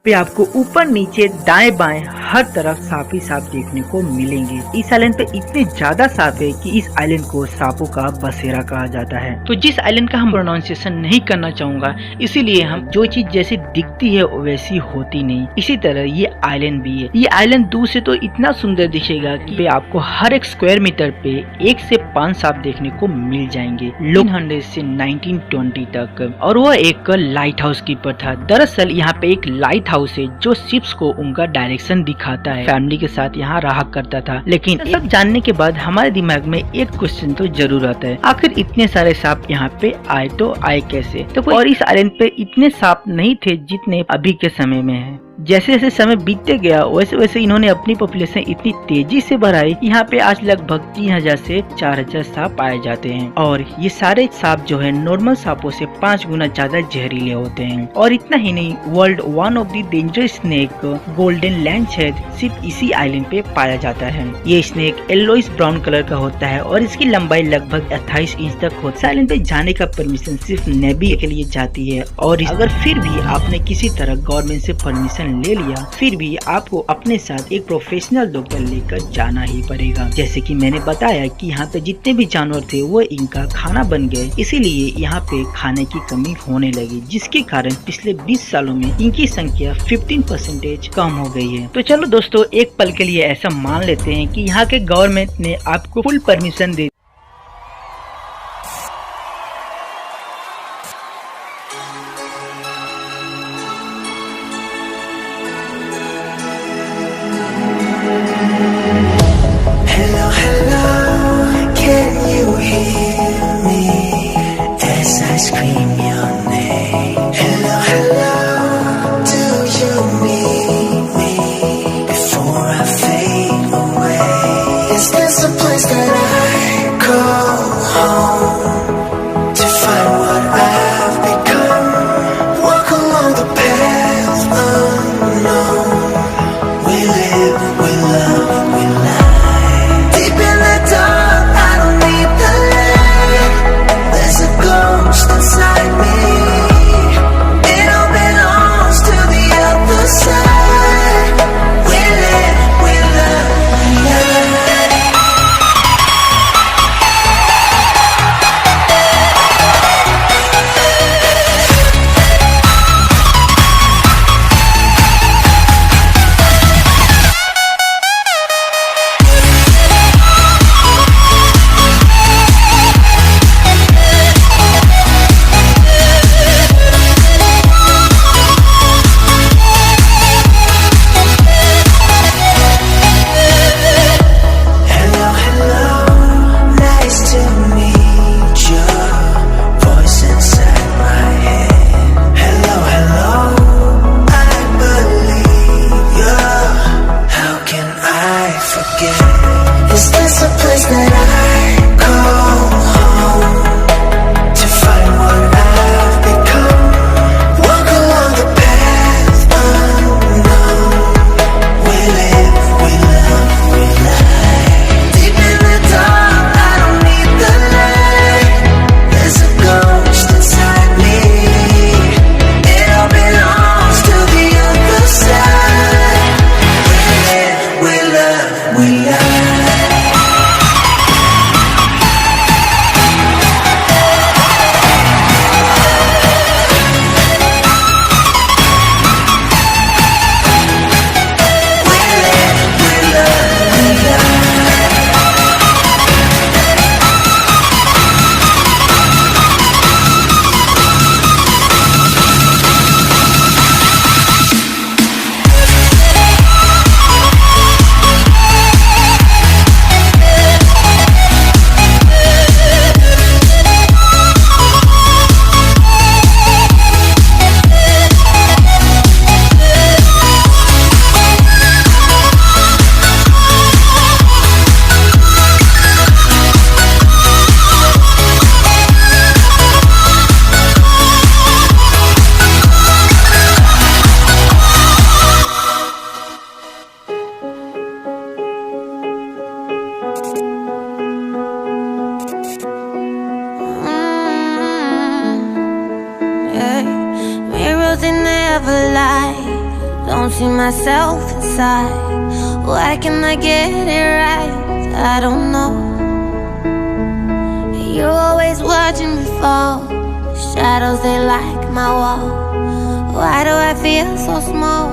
पे आपको ऊपर नीचे दाएं बाएं हर तरफ सांप ही सांप देखने को मिलेंगे। इस आइलैंड पे इतने ज्यादा सांप है कि इस आइलैंड को सांपों का बसेरा कहा जाता है। तो जिस आइलैंड का हम प्रोनाउंसिएशन नहीं करना चाहूंगा, इसीलिए हम जो चीज जैसी दिखती है वैसी होती नहीं, इसी तरह ये आइलैंड भी है। ये आइलैंड दूर से तो इतना सुंदर दिखेगा कि आपको हर एक स्क्वायर मीटर पे 1 से 5 सांप देखने को मिल जाएंगे 1900 से 1920 तक। और वह एक लाइट हाउस कीपर था। दरअसल यहाँ पे एक लाइट हाउस है जो शिप्स को उनका डायरेक्शन दिखाता है। फैमिली के साथ यहाँ रहा करता था। लेकिन सब जानने के बाद हमारे दिमाग में एक क्वेश्चन तो जरूर आता है, आखिर इतने सारे सांप यहाँ पे आए तो आए कैसे? तो और इस आइलैंड पे इतने सांप नहीं थे जितने अभी के समय में है। जैसे जैसे समय बीतते गया वैसे वैसे इन्होंने अपनी पॉपुलेशन इतनी तेजी से बढ़ाई। यहाँ पे आज लगभग 3000 से 4000 सांप पाए जाते हैं और ये सारे सांप जो है नॉर्मल सांपों से 5 गुना ज्यादा जहरीले होते हैं। और इतना ही नहीं, world one of the dangerous snake golden lancehead सिर्फ इसी आइलैंड पे पाया जाता है। ये स्नेक येलोइश ब्राउन कलर का होता है और इसकी लंबाई लगभग 28 इंच तक होती है। आइलैंड पे जाने का परमिशन सिर्फ नेवी के लिए जाती है और अगर फिर भी आपने किसी तरह गवर्नमेंट से परमिशन ले लिया, फिर भी आपको अपने साथ एक प्रोफेशनल डॉक्टर लेकर जाना ही पड़ेगा। जैसे कि मैंने बताया कि यहाँ पे जितने भी जानवर थे वो इनका खाना बन गए, इसीलिए यहाँ पे खाने की कमी होने लगी, जिसके कारण पिछले 20 सालों में इनकी संख्या 15% कम हो गई है। तो चलो दोस्तों, एक पल के लिए ऐसा मान लेते हैं कि यहाँ के गवर्नमेंट ने आपको full permission they scream your name. Hello, hello, do you need me before I fade away? Is this a place that I don't see myself inside. Why can't I get it right? I don't know. You're always watching me fall. Shadows, they like my wall. Why do I feel so small?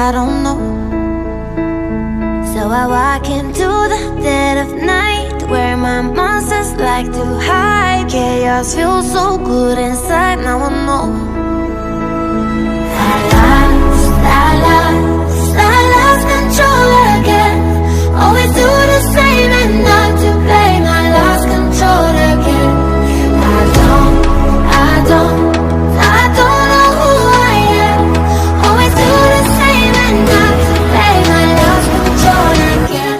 I don't know. So I walk into the dead of night, where my monsters like to hide. Chaos feels so good inside, now I know. I lost control again. Always do the same and not to blame. I lost control again. I don't know who I am. Always do the same and not to blame. I lost control again.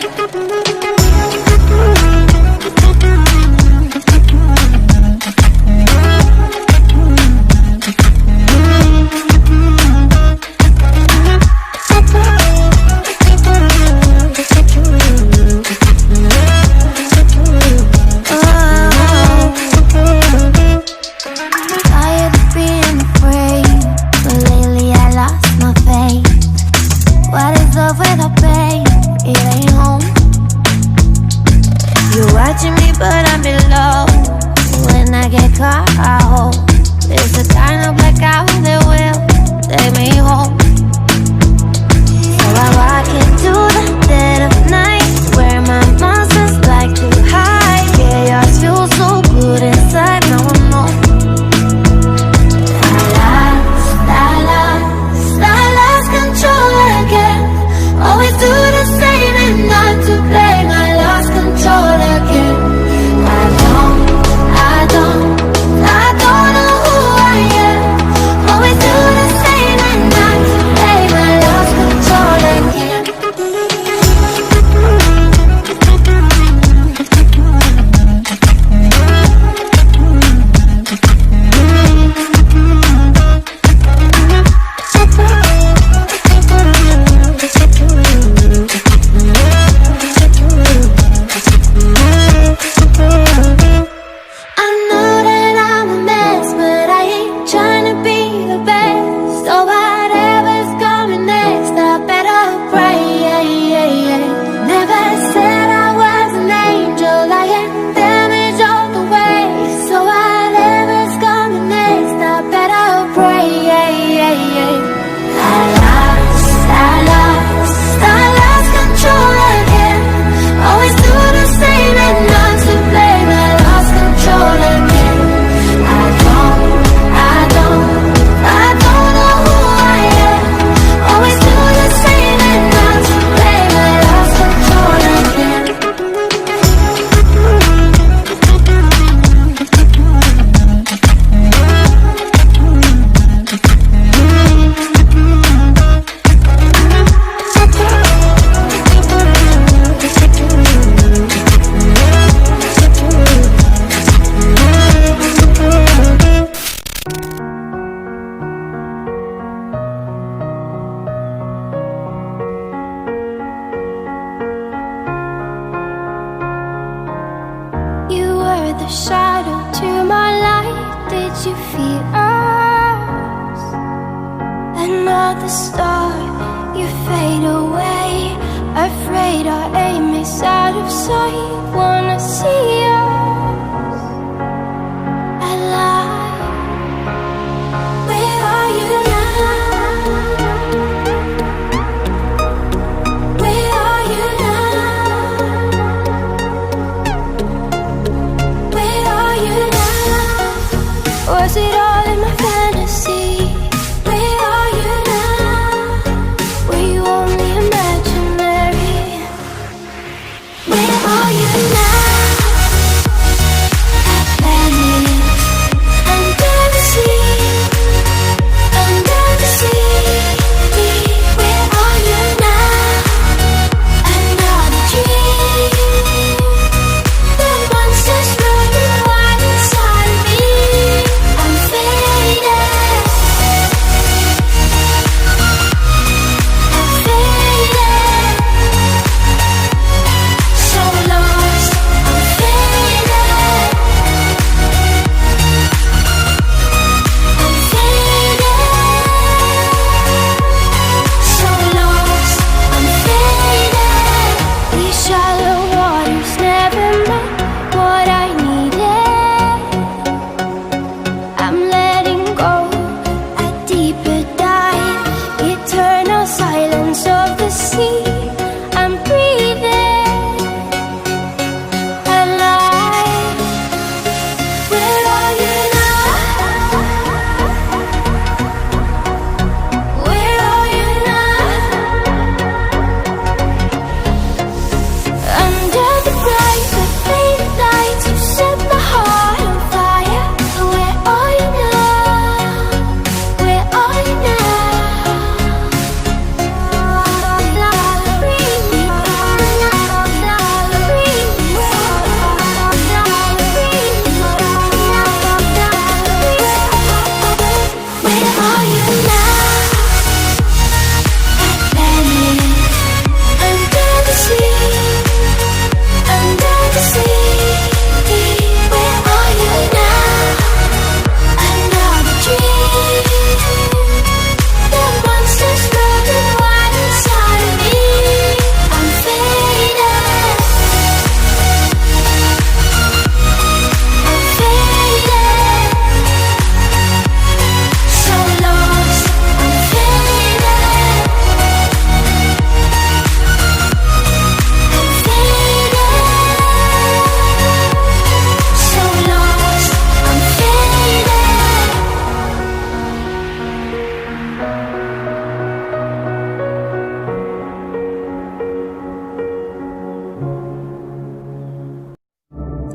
But I'm below. When I get caught, I hope there's a kind of blackout that will take me home. So I walk into the dead of night, where my monsters like to hide. Chaos feels so good inside, now I know. I lost control again. Always do the same and not to blame. I lost control again. I don't know who I am. Always do the same and not to blame. I lost control again. Shadow to my light, did you feel us? Another star, you fade away. Afraid our aim is out of sight. Wanna see us alive. Where are you now? Where are you now? Was it all in my fantasy? Where are you now? Were you only imaginary? Where are you now?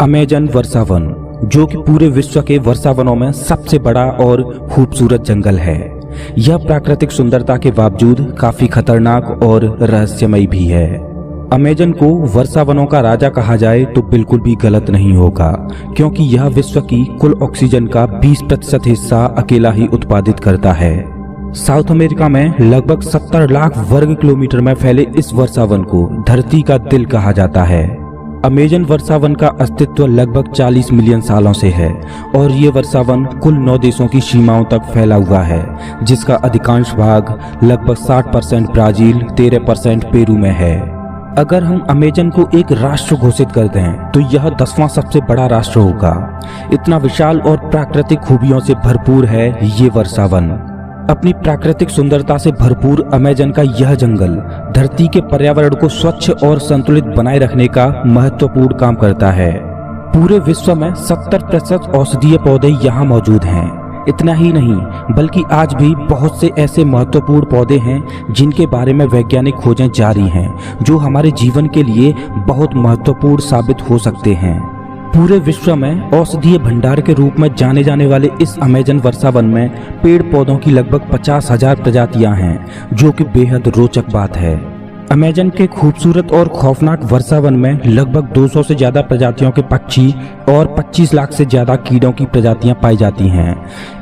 Amazon वर्षावन, जो कि पूरे विश्व के वर्षावनों में सबसे बड़ा और खूबसूरत जंगल है। यह प्राकृतिक सुंदरता के बावजूद काफी खतरनाक और रहस्यमय भी है। अमेजन को वर्षावनों का राजा कहा जाए तो बिल्कुल भी गलत नहीं होगा, क्योंकि यह विश्व की कुल ऑक्सीजन का 20% हिस्सा अकेला ही उत्पादित करता है। साउथ अमेरिका में लगभग 70 लाख वर्ग किलोमीटर में फैले इस वर्षावन को धरती का दिल कहा जाता है। अमेजन वर्षावन का अस्तित्व लगभग 40 मिलियन सालों से है और ये वर्षावन कुल 9 देशों की सीमाओं तक फैला हुआ है, जिसका अधिकांश भाग लगभग 60% ब्राजील, 13% पेरू में है। अगर हम अमेजन को एक राष्ट्र घोषित कर दें तो यह 10वां सबसे बड़ा राष्ट्र होगा। इतना विशाल और प्राकृतिक खूबियों से भरपूर है ये वर्षावन। अपनी प्राकृतिक सुंदरता से भरपूर अमेजन का यह जंगल धरती के पर्यावरण को स्वच्छ और संतुलित बनाए रखने का महत्वपूर्ण काम करता है। पूरे विश्व में 70% औषधीय पौधे यहाँ मौजूद हैं। इतना ही नहीं, बल्कि आज भी बहुत से ऐसे महत्वपूर्ण पौधे हैं जिनके बारे में वैज्ञानिक खोजें जारी हैं, जो हमारे जीवन के लिए बहुत महत्वपूर्ण साबित हो सकते हैं। पूरे विश्व में औषधीय भंडार के रूप में जाने जाने वाले इस अमेजन वर्षावन में पेड़ पौधों की लगभग 50,000 प्रजातियां हैं, जो कि बेहद रोचक बात है। अमेजन के खूबसूरत और खौफनाक वर्षावन में लगभग 200 से ज्यादा प्रजातियों के पक्षी और 25 लाख से ज्यादा कीड़ों की प्रजातियां पाई जाती हैं।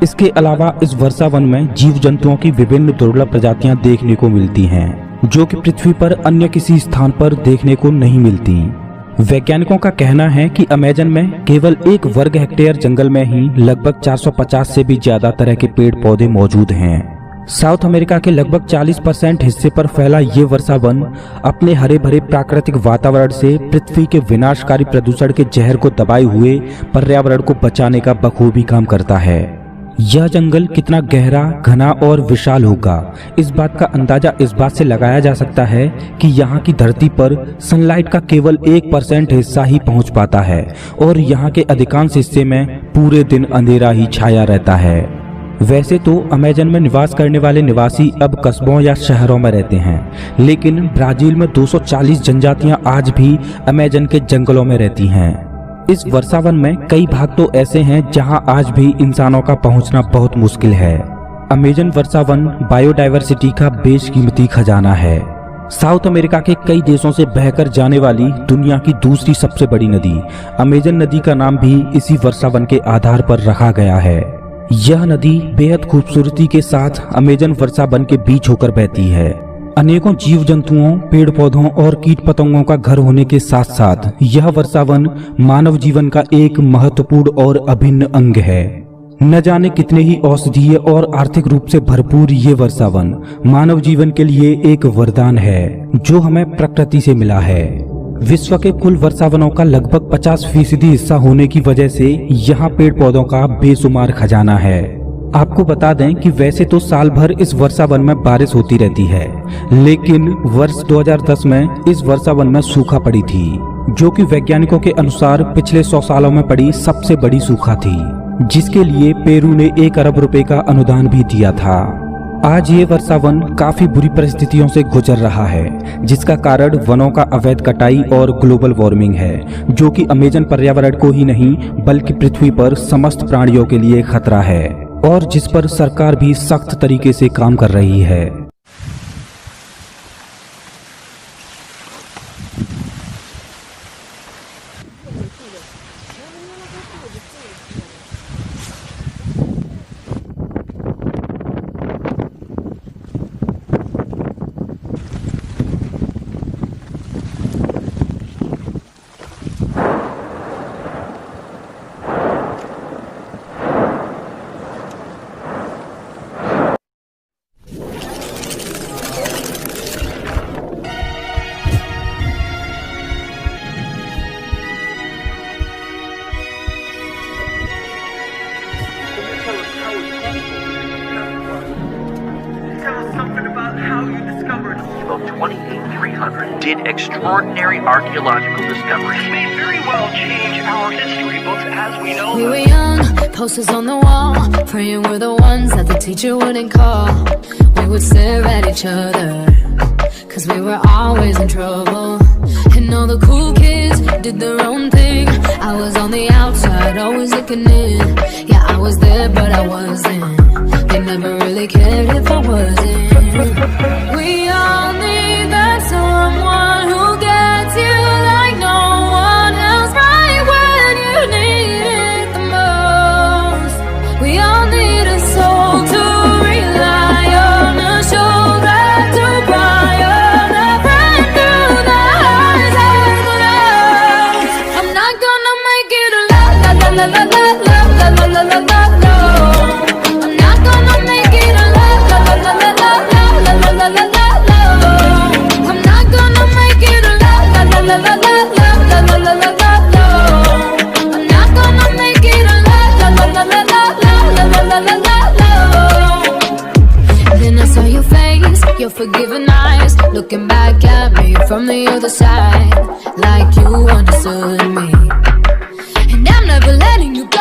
इसके अलावा इस वर्षावन में जीव जंतुओं की विभिन्न दुर्लभ प्रजातियां देखने को मिलती हैं, जो कि पृथ्वी पर अन्य किसी स्थान पर देखने को नहीं मिलती। वैज्ञानिकों का कहना है कि अमेजन में केवल 1 वर्ग हेक्टेयर जंगल में ही लगभग 450 से भी ज्यादा तरह के पेड़ पौधे मौजूद हैं। साउथ अमेरिका के लगभग 40% हिस्से पर फैला ये वर्षावन अपने हरे भरे प्राकृतिक वातावरण से पृथ्वी के विनाशकारी प्रदूषण के जहर को दबाए हुए पर्यावरण को बचाने का बखूबी काम करता है। यह जंगल कितना गहरा, घना और विशाल होगा, इस बात का अंदाजा इस बात से लगाया जा सकता है कि यहाँ की धरती पर सनलाइट का केवल 1% हिस्सा ही पहुँच पाता है और यहाँ के अधिकांश हिस्से में पूरे दिन अंधेरा ही छाया रहता है। वैसे तो अमेजन में निवास करने वाले निवासी अब कस्बों या शहरों में रहते हैं, लेकिन ब्राजील में 240 जनजातियां आज भी अमेजन के जंगलों में रहती हैं। इस वर्षावन में कई भाग तो ऐसे हैं जहां आज भी इंसानों का पहुंचना बहुत मुश्किल है। अमेजन वर्षावन बायोडायवर्सिटी का बेशकीमती खजाना है। साउथ अमेरिका के कई देशों से बहकर जाने वाली दुनिया की दूसरी सबसे बड़ी नदी अमेजन नदी का नाम भी इसी वर्षावन के आधार पर रखा गया है। यह नदी बेहद खूबसूरती के साथ अमेजन वर्षावन के बीच होकर बहती है। अनेकों जीव जंतुओं, पेड़ पौधों और कीट पतंगों का घर होने के साथ साथ यह वर्षावन मानव जीवन का एक महत्वपूर्ण और अभिन्न अंग है। न जाने कितने ही औषधीय और आर्थिक रूप से भरपूर ये वर्षावन मानव जीवन के लिए एक वरदान है, जो हमें प्रकृति से मिला है। विश्व के कुल वर्षावनों का लगभग 50% हिस्सा होने की वजह से यहाँ पेड़ पौधों का बेशुमार खजाना है। आपको बता दें कि वैसे तो साल भर इस वर्षावन में बारिश होती रहती है, लेकिन वर्ष 2010 में इस वर्षावन में सूखा पड़ी थी, जो कि वैज्ञानिकों के अनुसार पिछले 100 सालों में पड़ी सबसे बड़ी सूखा थी, जिसके लिए पेरू ने 1 अरब रुपए का अनुदान भी दिया था। आज ये वर्षावन काफी बुरी परिस्थितियों से गुजर रहा है, जिसका कारण वनों का अवैध कटाई और ग्लोबल वार्मिंग है, जो कि अमेजन पर्यावरण को ही नहीं बल्कि पृथ्वी पर समस्त प्राणियों के लिए खतरा है और जिस पर सरकार भी सख्त तरीके से काम कर रही है। Of 28300 did extraordinary archaeological discoveries. May very well change our history books as we know We them. were young, posters on the wall, praying we're the ones that the teacher wouldn't call. We would stare at each other, cause we were always in trouble. And all the cool kids did their own thing. I was on the outside, always looking in. Yeah, I was there, but I wasn't. They never really cared if I wasn't. We all need that someone who gets you like no one else, right when you need it the most. We all need a soul to rely on, a shoulder to cry on, a friend through the highs and the lows. I'm not gonna make it alone, la la la la la la la la la la la. I'm not gonna make it alone, la la la la la la la la la la la. I'm not gonna make it alone, la la la la la la la la la la la. I'm not gonna make it alone, la la la la la la la la la la. Then I saw your face, your forgiving eyes, looking back at me from the other side, like you understood me. And I'm never letting you go.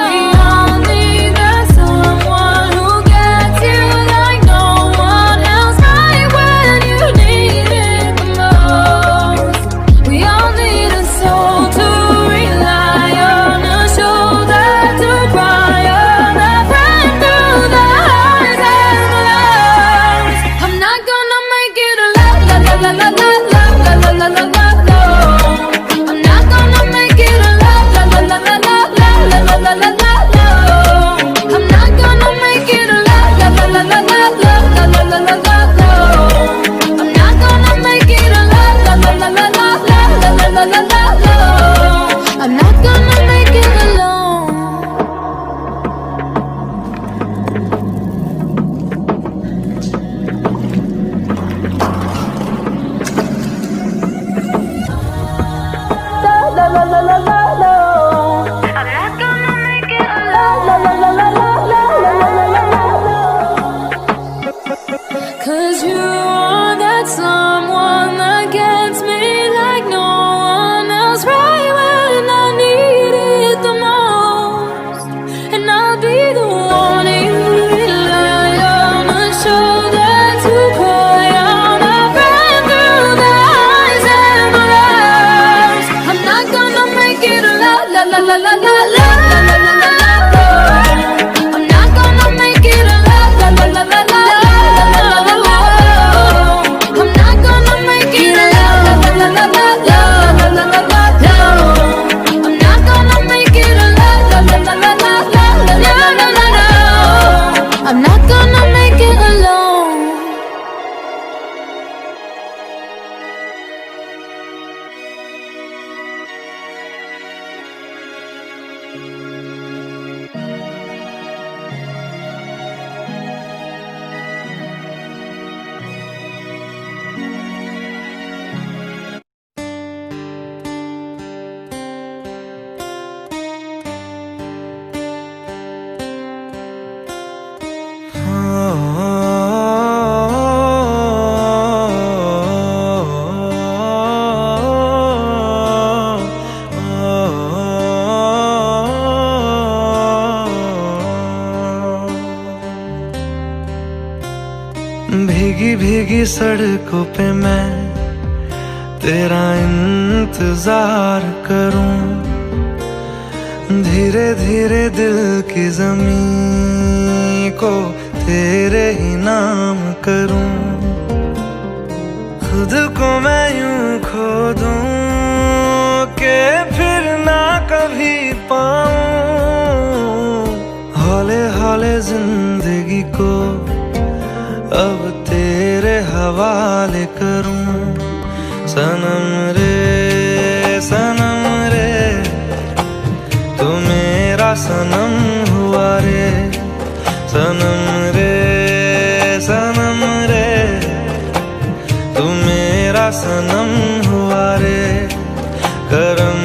We all need that someone who gets you like no one else, right when you need it the most. We all need a soul to rely on, a shoulder to cry on, a friend through the highs and the lows. I'm not gonna make it alone, la la la la la la la la la la la. I'm not gonna make it alone, la la la la la la la la la la la. I'm not gonna make it alone, la la la la la la la la la la la. I'm not gonna make it alone, la la la la la la la la la la. I'm not gonna make it alone. La la la la la la. I'm not gonna make it alone. La la la la la la la la la la. 'Cause you are that someone that gets me like no one else, right when I need it the most. And I'll be the one you rely on, a shoulder to cry on, a friend through the highs and the lows. I'm not gonna make it alone, la la la la la la la la la la la. I'm not gonna make it alone, la la la la la la la la la. I'm not gonna make it alone, la la la la la la la la la la. I'm not gonna make it alone, la la la la la la la la la la. I'm not gonna make it alone. भीगी भीगी सड़कों पे मैं तेरा इंतजार करूं, धीरे धीरे दिल की ज़मीं को तेरे ही नाम करूं। खुद को मैं यूं खो दूं कि फिर ना कभी पाऊं, हौले हौले जिंदगी को अब तेरे हवाले करूं। सनम रे तू मेरा सनम हुआ रे, सनम रे तू मेरा सनम हुआ रे, करम